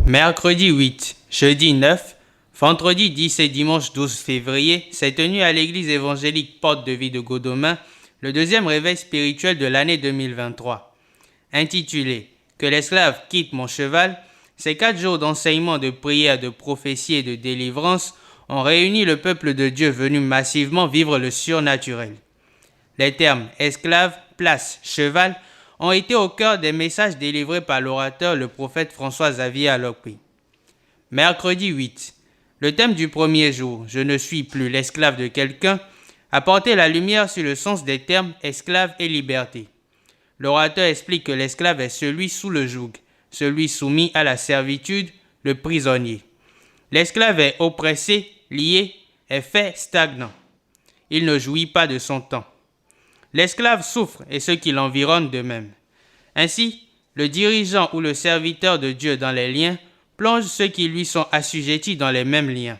Mercredi 8, jeudi 9, vendredi 10 et dimanche 12 février s'est tenu à l'église évangélique Porte de Vie de Godomain le deuxième réveil spirituel de l'année 2023. Intitulé « Que l'esclave quitte mon cheval », ces 4 jours d'enseignement, de prière, de prophétie et de délivrance ont réuni le peuple de Dieu venu massivement vivre le surnaturel. Les termes « esclave »,« place »,« cheval » ont été au cœur des messages délivrés par l'orateur, le prophète François-Xavier Alokwi. Mercredi 8. Le thème du premier jour, « Je ne suis plus l'esclave de quelqu'un », a porté la lumière sur le sens des termes « esclave » et « liberté ». L'orateur explique que l'esclave est celui sous le joug, celui soumis à la servitude, le prisonnier. L'esclave est oppressé, lié, est fait stagnant. Il ne jouit pas de son temps. L'esclave souffre et ceux qui l'environnent de même. Ainsi, le dirigeant ou le serviteur de Dieu dans les liens plonge ceux qui lui sont assujettis dans les mêmes liens.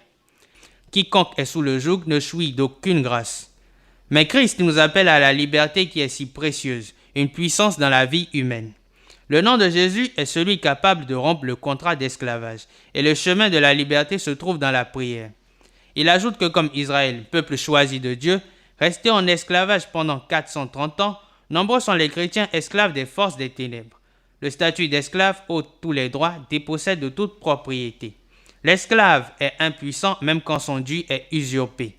Quiconque est sous le joug ne jouit d'aucune grâce. Mais Christ nous appelle à la liberté qui est si précieuse, une puissance dans la vie humaine. Le nom de Jésus est celui capable de rompre le contrat d'esclavage, et le chemin de la liberté se trouve dans la prière. Il ajoute que comme Israël, peuple choisi de Dieu, resté en esclavage pendant 430 ans, nombreux sont les chrétiens esclaves des forces des ténèbres. Le statut d'esclave ôte tous les droits, dépossède de toute propriété. L'esclave est impuissant même quand son dû est usurpé.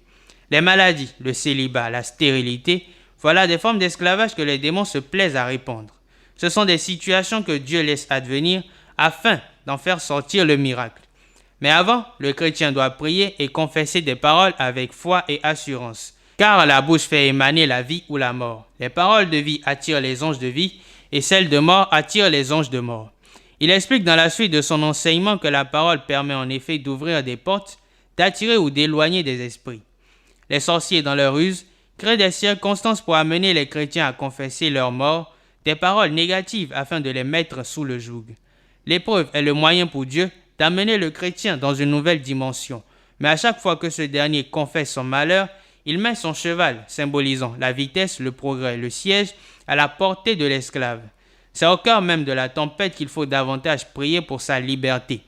Les maladies, le célibat, la stérilité, voilà des formes d'esclavage que les démons se plaisent à répandre. Ce sont des situations que Dieu laisse advenir afin d'en faire sortir le miracle. Mais avant, le chrétien doit prier et confesser des paroles avec foi et assurance. Car la bouche fait émaner la vie ou la mort. Les paroles de vie attirent les anges de vie et celles de mort attirent les anges de mort. Il explique dans la suite de son enseignement que la parole permet en effet d'ouvrir des portes, d'attirer ou d'éloigner des esprits. Les sorciers dans leur ruse créent des circonstances pour amener les chrétiens à confesser leur mort, des paroles négatives afin de les mettre sous le joug. L'épreuve est le moyen pour Dieu d'amener le chrétien dans une nouvelle dimension. Mais à chaque fois que ce dernier confesse son malheur, il met son cheval, symbolisant la vitesse, le progrès, le siège, à la portée de l'esclave. C'est au cœur même de la tempête qu'il faut davantage prier pour sa liberté.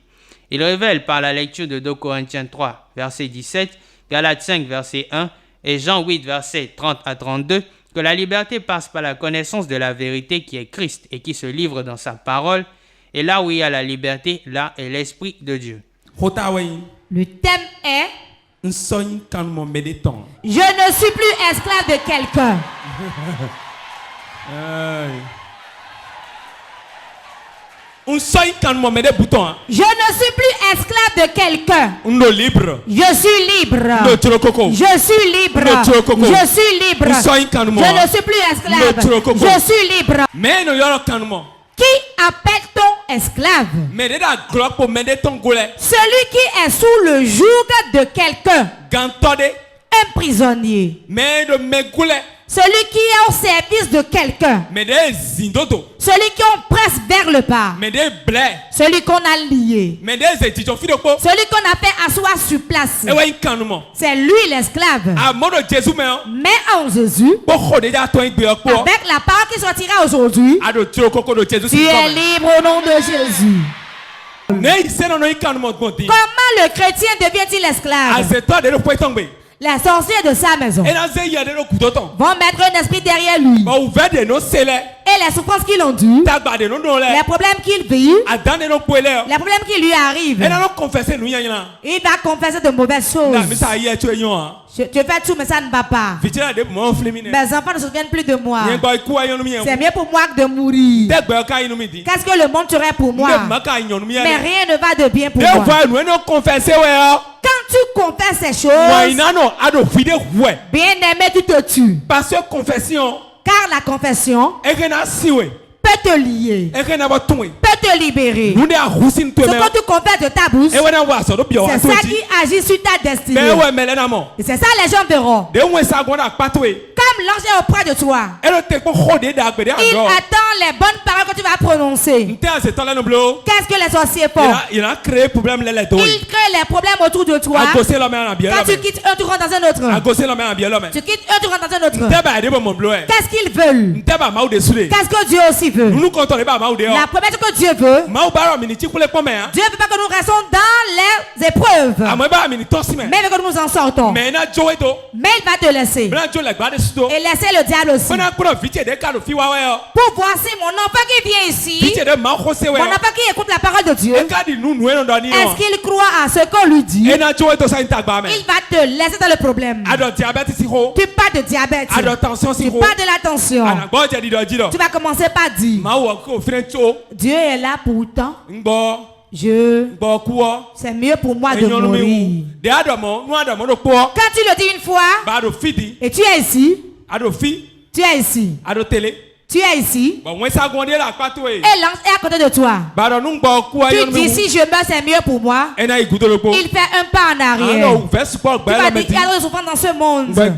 Il révèle par la lecture de 2 Corinthiens 3, verset 17, Galates 5, verset 1 et Jean 8, verset 30 à 32, que la liberté passe par la connaissance de la vérité qui est Christ et qui se livre dans sa parole. Et là où il y a la liberté, là est l'Esprit de Dieu. Le thème est « Je ne suis plus esclave de quelqu'un ». Je ne suis plus esclave de quelqu'un. Je suis libre. Je suis libre. Je suis libre. Je ne suis plus esclave. Je suis libre. Qui appelle-t-on esclave? Celui qui est sous le joug de quelqu'un. Un prisonnier. Celui qui est au service de quelqu'un. Celui qu'on presse vers le bas. Celui qu'on a lié. Celui qu'on a fait asseoir sur place. C'est lui l'esclave. Mais en Jésus, avec la parole qui sortira aujourd'hui, tu es libre au nom de Jésus. Comment le chrétien devient-il esclave? Les sorciers de sa maison vont mettre un esprit derrière lui. Et les souffrances qu'il endure, les problèmes qu'il vit, les problèmes qui lui arrivent, il va confesser de mauvaises choses. Tu fais tout, mais ça ne va pas. Mes enfants ne se souviennent plus de moi. C'est mieux pour moi que de mourir. Qu'est-ce que le monde serait pour moi? Mais rien ne va de bien pour moi. Quand tu confesses ces choses, bien aimé, tu te tues. Car la confession peut te lier, peut te libérer. Ce que tu confesses de ta bouche, c'est ça qui agit sur ta destinée. Et c'est ça les gens verront. Comme l'ange est auprès de toi, il attend les bonnes paroles que tu vas prononcer. Qu'est-ce que les sorciers font? Ils créent les problèmes autour de toi. Quand tu quittes un, tu rentres dans un autre. Tu quittes un, tu rentres dans un autre. Qu'est-ce qu'ils veulent? Qu'est-ce que Dieu aussi veut? veut. La première chose que Dieu veut, Dieu veut pas que nous restons dans les épreuves, mais il veut que nous nous en sortons. Mais il va te laisser et laisser le diable aussi pour voir si mon enfant qui vient ici, mon enfant qui écoute la parole de Dieu, est-ce qu'il croit à ce qu'on lui dit? Il va te laisser dans le problème. Tu parles de diabète, tu parles de la tension. Tu vas commencer par dire Dieu est là pourtant. C'est mieux pour moi de mourir. Quand tu le dis une fois et tu es ici, tu es ici, tu es ici, et l'ange est à côté de toi. Tu dis si je meurs c'est mieux pour moi. Il fait un pas en arrière. Tu vas dire il y a de souffrance dans ce monde, c'est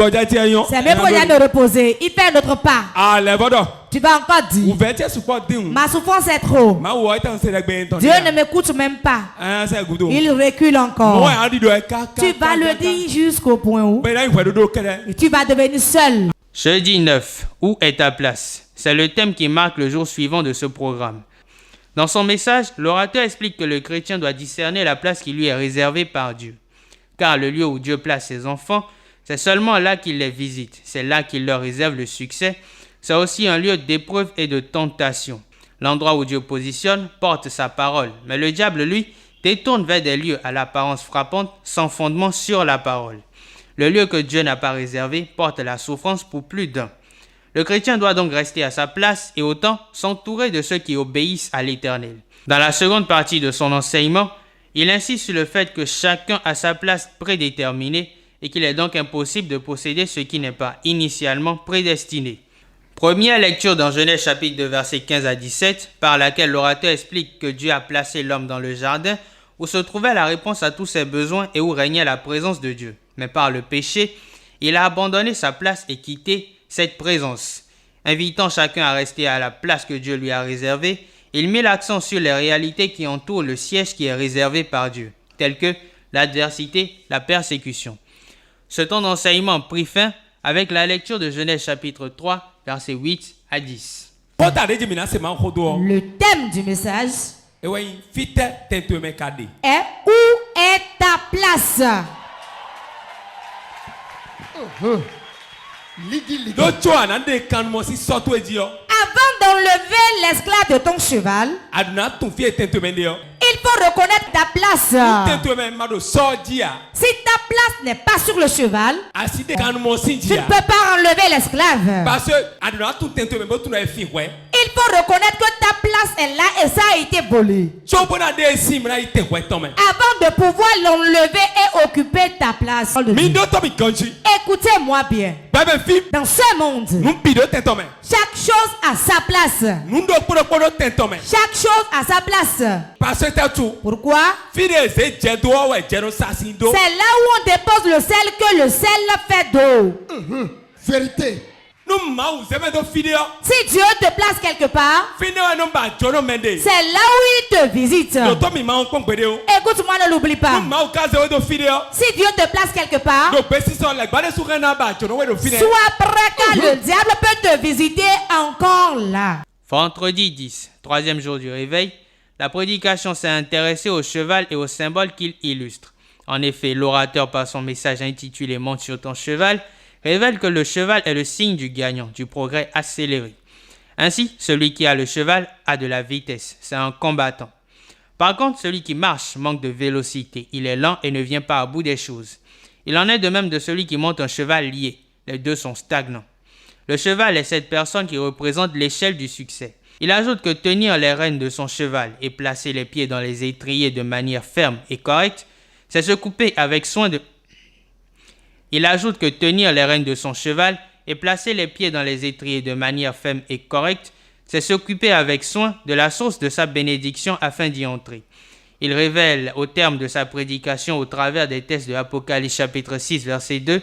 mieux pour lui de reposer. Il fait un autre pas. Tu vas encore dire ma souffrance est trop. Dieu ne m'écoute même pas. Il recule encore. Tu vas le dire jusqu'au point où tu vas devenir seul. Jeudi 9. Où est ta place? C'est le thème qui marque le jour suivant de ce programme. Dans son message, l'orateur explique que le chrétien doit discerner la place qui lui est réservée par Dieu. Car le lieu où Dieu place ses enfants, c'est seulement là qu'il les visite. C'est là qu'il leur réserve le succès. C'est aussi un lieu d'épreuve et de tentation. L'endroit où Dieu positionne porte sa parole. Mais le diable, lui, détourne vers des lieux à l'apparence frappante, sans fondement sur la parole. Le lieu que Dieu n'a pas réservé porte la souffrance pour plus d'un. Le chrétien doit donc rester à sa place et autant s'entourer de ceux qui obéissent à l'Éternel. Dans la seconde partie de son enseignement, il insiste sur le fait que chacun a sa place prédéterminée et qu'il est donc impossible de posséder ce qui n'est pas initialement prédestiné. Première lecture dans Genèse chapitre 2 versets 15 à 17 par laquelle l'orateur explique que Dieu a placé l'homme dans le jardin où se trouvait la réponse à tous ses besoins et où régnait la présence de Dieu. Mais par le péché, il a abandonné sa place et quitté cette présence. Invitant chacun à rester à la place que Dieu lui a réservée, il met l'accent sur les réalités qui entourent le siège qui est réservé par Dieu, telles que l'adversité, la persécution. Ce temps d'enseignement prit fin avec la lecture de Genèse chapitre 3, versets 8 à 10. Le thème du message est où est ta place? Avant d'enlever l'esclave de ton cheval, il faut reconnaître ta place. Si ta place n'est pas sur le cheval, tu ne peux pas enlever l'esclave. Il faut reconnaître que ta place est là et ça a été volé. Avant de pouvoir l'enlever et occuper ta place. Écoutez-moi bien. Dans ce monde, chaque chose a sa place. Chaque chose a sa place. Pourquoi? C'est là où on dépose le sel que le sel fait d'eau. Vérité. Si Dieu te place quelque part, c'est là où il te visite. Écoute-moi, ne l'oublie pas. Si Dieu te place quelque part, sois prêt car le diable peut te visiter encore là. Vendredi 10, troisième jour du réveil, la prédication s'est intéressée au cheval et aux symboles qu'il illustre. En effet, l'orateur, par son message intitulé « Monte sur ton cheval », révèle que le cheval est le signe du gagnant, du progrès accéléré. Ainsi, celui qui a le cheval a de la vitesse, c'est un combattant. Par contre, celui qui marche manque de vélocité, il est lent et ne vient pas à bout des choses. Il en est de même de celui qui monte un cheval lié, les deux sont stagnants. Le cheval est cette personne qui représente l'échelle du succès. Il ajoute que tenir les rênes de son cheval et placer les pieds dans les étriers de manière ferme et correcte, c'est se couper avec soin de... Il ajoute que tenir les rênes de son cheval et placer les pieds dans les étriers de manière ferme et correcte, c'est s'occuper avec soin de la source de sa bénédiction afin d'y entrer. Il révèle au terme de sa prédication au travers des textes de Apocalypse chapitre 6 verset 2,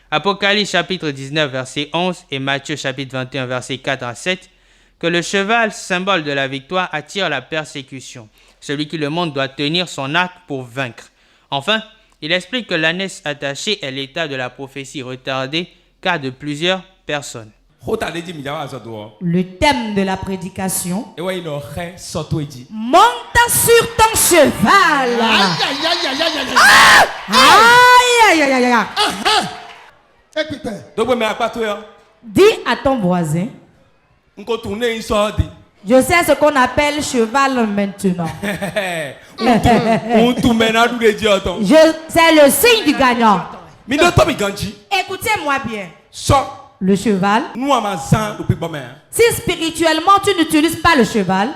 Apocalypse chapitre 19 verset 11 et Matthieu chapitre 21 verset 4 à 7, que le cheval, symbole de la victoire, attire la persécution. Celui qui le monte doit tenir son arc pour vaincre. Enfin, il explique que l'ânesse attachée est l'état de la prophétie retardée cas de plusieurs personnes. Le thème de la prédication. Monte sur ton cheval. Aïe, aïe, aïe, aïe. Dis à ton voisin. Je sais ce qu'on appelle cheval maintenant. C'est le signe du gagnant. Écoutez-moi bien. Le cheval. Si spirituellement tu n'utilises pas le cheval,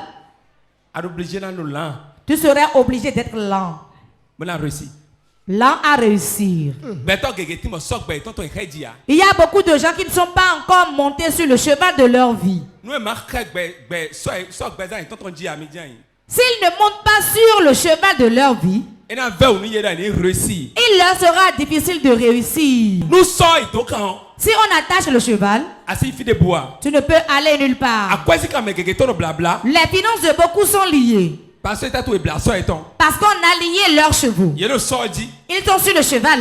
tu serais obligé d'être lent. Lent à réussir. Il y a beaucoup de gens qui ne sont pas encore montés sur le cheval de leur vie. S'ils ne montent pas sur le cheval de leur vie, il leur sera difficile de réussir. Si on attache le cheval, tu ne peux aller nulle part. Les finances de beaucoup sont liées. Parce qu'on a lié leurs chevaux. Ils sont sur le cheval.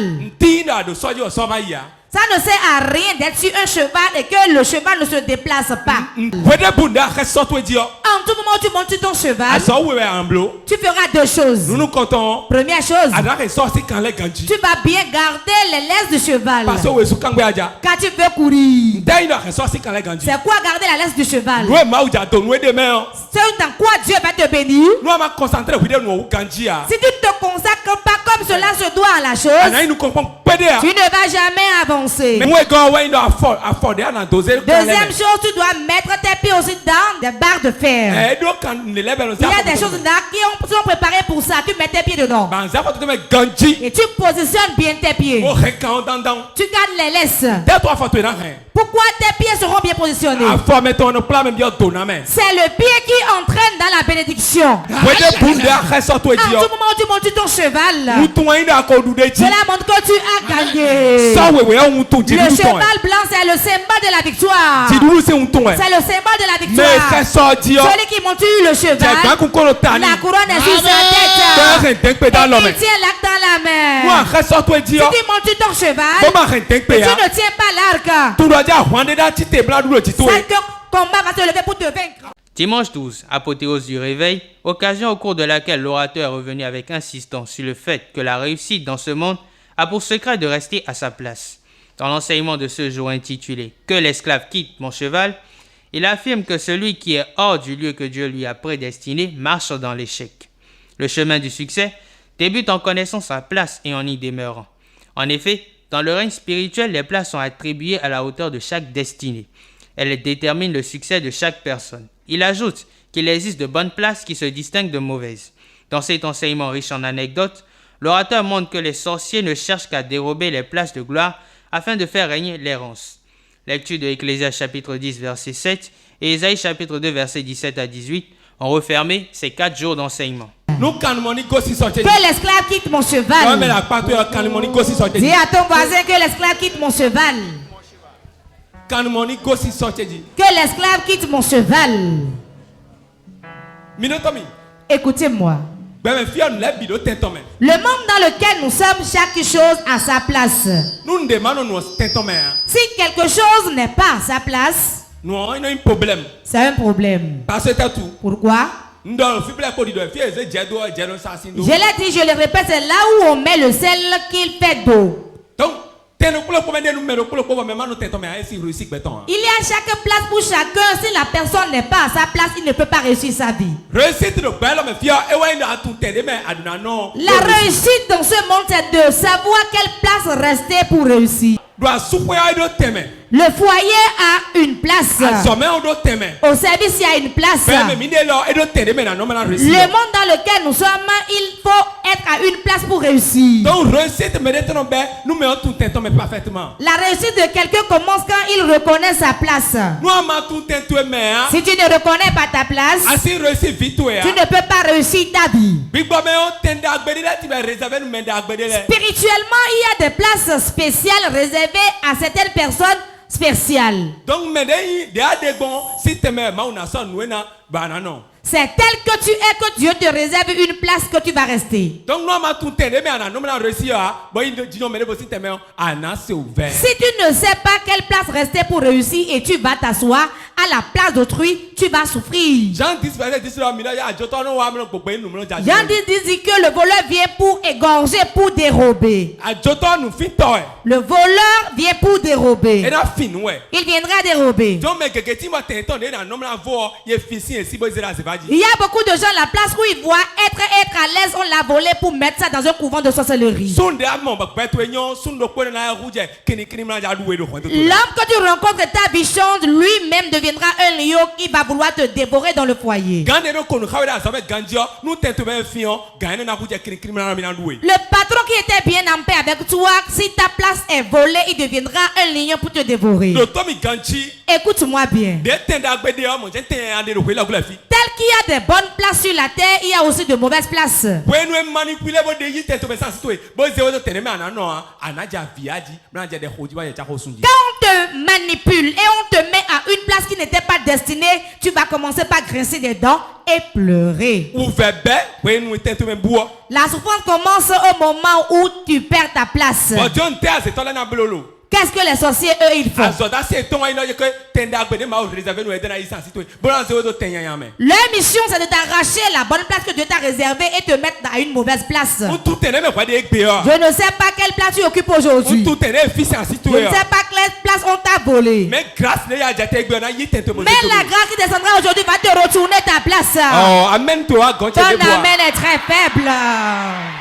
Ça ne sert à rien d'être sur un cheval et que le cheval ne se déplace pas. En tout moment où tu montes sur ton cheval, tu feras deux choses. Première chose, tu vas bien garder les laisses du cheval. Quand tu veux courir, c'est quoi garder la laisse du cheval? C'est dans quoi Dieu va te bénir. Si tu ne te consacres pas comme cela se doit à la chose, tu ne vas jamais avancer. Deuxième chose, tu dois mettre tes pieds aussi dans des barres de fer. Il y a des choses là qui sont préparées pour ça. Tu mets tes pieds dedans. Et tu positionnes bien tes pieds. Tu gardes les laisses. Pourquoi tes pieds seront bien positionnés? C'est le pied qui entraîne dans la bénédiction. En tout moment où tu montes sur ton cheval, cela montre que tu as gagné. Le cheval blanc, c'est le symbole de la victoire. C'est le symbole de la victoire. Celui qui monte sur le cheval, la couronne est sur sa tête. Et il tient l'arc dans la main. Si tu montes sur ton cheval, et tu ne tiens pas l'arc, c'est que combat va se lever pour te vaincre. Dimanche 12, apothéose du réveil, occasion au cours de laquelle l'orateur est revenu avec insistance sur le fait que la réussite dans ce monde a pour secret de rester à sa place. Dans l'enseignement de ce jour intitulé « Que l'esclave quitte mon cheval », il affirme que celui qui est hors du lieu que Dieu lui a prédestiné marche dans l'échec. Le chemin du succès débute en connaissant sa place et en y demeurant. En effet, dans le règne spirituel, les places sont attribuées à la hauteur de chaque destinée. Elles déterminent le succès de chaque personne. Il ajoute qu'il existe de bonnes places qui se distinguent de mauvaises. Dans cet enseignement riche en anecdotes, l'orateur montre que les sorciers ne cherchent qu'à dérober les places de gloire afin de faire régner l'errance. Lecture de Ecclésiaste chapitre 10 verset 7 et Ésaïe chapitre 2 verset 17 à 18 ont refermé ces 4 jours d'enseignement. Que l'esclave quitte mon cheval. Dis à ton voisin que l'esclave quitte mon cheval. Que l'esclave quitte mon cheval. Écoutez-moi. Le monde dans lequel nous sommes, chaque chose a sa place. Si quelque chose n'est pas à sa place, c'est un problème. Pourquoi? Je l'ai dit, je le répète, c'est là où on met le sel qu'il fait d'eau. Il y a chaque place pour chacun. Si la personne n'est pas à sa place, il ne peut pas réussir sa vie. La réussite dans ce monde, c'est de savoir quelle place rester pour réussir. Le foyer a une place. Au service, il y a une place. Le monde dans lequel nous sommes, il faut être à une place pour réussir. La réussite de quelqu'un commence quand il reconnaît sa place. Si tu ne reconnais pas ta place, tu ne peux pas réussir ta vie. Spirituellement, il y a des places spéciales réservées à certaines personnes spéciales. C'est tel que tu es que Dieu te réserve une place que tu vas rester. Donc si tu ne sais pas quelle place rester pour réussir et tu vas t'asseoir à la place d'autrui, tu vas souffrir. Jean 10 dit que le voleur vient pour égorger, pour dérober. Le voleur vient pour dérober. Il viendra dérober. Il y a beaucoup de gens, la place où ils voient être à l'aise, on l'a volé pour mettre ça dans un couvent de sorcellerie. L'homme que tu rencontres, ta vie change, lui-même deviendra un lion qui va vouloir te dévorer dans le foyer. Le patron qui était bien en paix avec toi, si ta place est volée, il deviendra un lion pour te dévorer. Écoute-moi bien. Tel qu'il y a des bonnes places sur la terre, il y a aussi de mauvaises places. Quand on te manipule et on te met à une place qui n'était pas destinée, tu vas commencer par grincer des dents et pleurer. La souffrance commence au moment où tu perds ta place. Qu'est-ce que les sorciers, eux, ils font? Leur mission, c'est de t'arracher la bonne place que Dieu t'a réservée et te mettre dans une mauvaise place. Je ne sais pas quelle place tu occupes aujourd'hui. Je ne sais pas quelle place on t'a volé. Mais la grâce qui descendra aujourd'hui va te retourner ta place. Ton amen est très faible.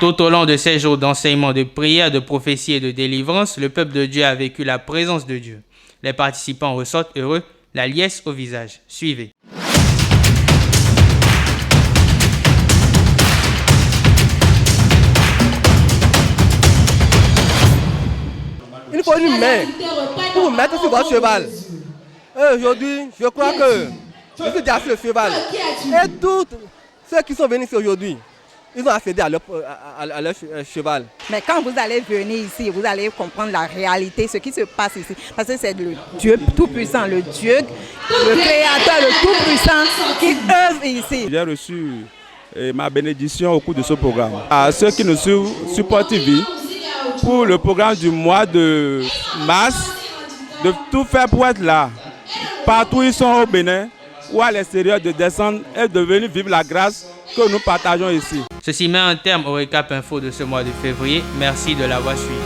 Tout au long de ces jours d'enseignement, de prière, de prophétie et de délivrance, le peuple de Dieu a vécu la présence de Dieu. Les participants ressortent heureux, la liesse au visage. Suivez. Il faut une main pour vous mettre sur votre cheval. Et aujourd'hui, je crois que je suis déjà sur le cheval. Et tous ceux qui sont venus ici aujourd'hui, ils ont accédé à leur cheval. Mais quand vous allez venir ici, vous allez comprendre la réalité, ce qui se passe ici. Parce que c'est le Dieu Tout-Puissant, le Dieu, le Créateur, le Tout-Puissant qui œuvre ici. J'ai reçu ma bénédiction au cours de ce programme. À ceux qui nous suivent sur Port TV, pour le programme du mois de mars, de tout faire pour être là, partout où ils sont au Bénin ou à l'extérieur, de descendre et de venir vivre la grâce que nous partageons ici. Ceci met un terme au récap info de ce mois de février. Merci de l'avoir suivi.